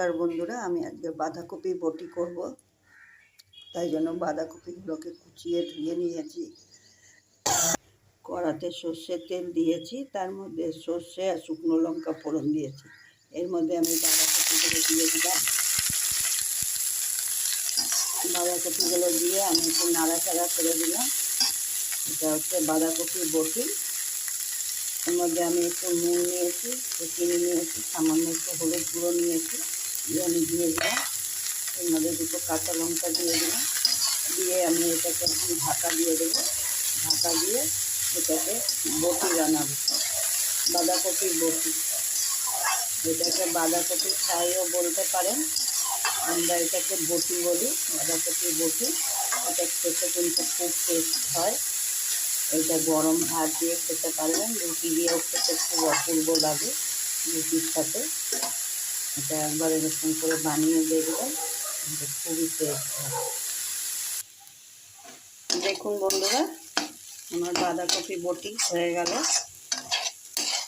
আর বন্ধুরা, আমি আজকে বাঁধাকপি বটি করব। তাই জন্য বাঁধাকপিগুলোকে কুচিয়ে ধুয়ে নিয়েছি। কড়াতে সর্ষের তেল দিয়েছি, তার মধ্যে সর্ষে আর শুকনো লঙ্কা ফোড়ন দিয়েছি। এর মধ্যে আমি বাঁধাকপিগুলো দিয়ে দিলাম। বাঁধাকপিগুলো দিয়ে আমি একটু নাড়াচাড়া করে দিলাম। এটা হচ্ছে বাঁধাকপি বটি। এর মধ্যে আমি একটু নুন নিয়েছি, একটু চিনি নিয়েছি, সামান্য একটু হলুদ গুঁড়ো নিয়েছি, দিয়ে আমি দিয়ে দিলাম। এর মধ্যে দুটো কাঁচা লঙ্কা দিয়ে দিলাম। দিয়ে আমি এটাকে এখন ঢাকা দিয়ে দেবো। ঢাকা দিয়ে এটাকে বটি বানাবো, বাঁধাকপির বটি। এটাকে বাঁধাকপি ফ্রাইও বলতে পারেন, আমরা এটাকে বটি বলি, বাঁধাকপির বটি। এটা খেতে কিন্তু খুব টেস্ট হয়। এটা গরম ভাত দিয়ে খেতে পারবেন, রুটি দিয়েও খেতে খুব অপূর্ব লাগে রুটির সাথে। এটা একবার এরকম করে বানিয়ে দেখবেন, এটা খুবই টেস্ট হয়। দেখুন বন্ধুরা, আমার বাঁধাকপি বটি হয়ে গেল।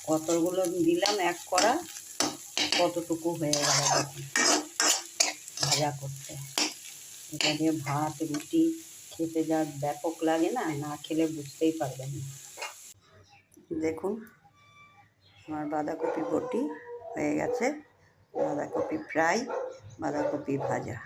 কতগুলো দিলাম এক কড়া, কতটুকু হয়ে গেল দেখুন ভাজা করতে। এটা দিয়ে ভাত রুটি খেতে যা ব্যাপক লাগে না, না খেলে বুঝতেই পারবেন না। দেখুন আমার বাঁধাকপি বটি হয়ে গেছে। বাঁধাকপি ফ্রাই, বাঁধাকপি ভাজা।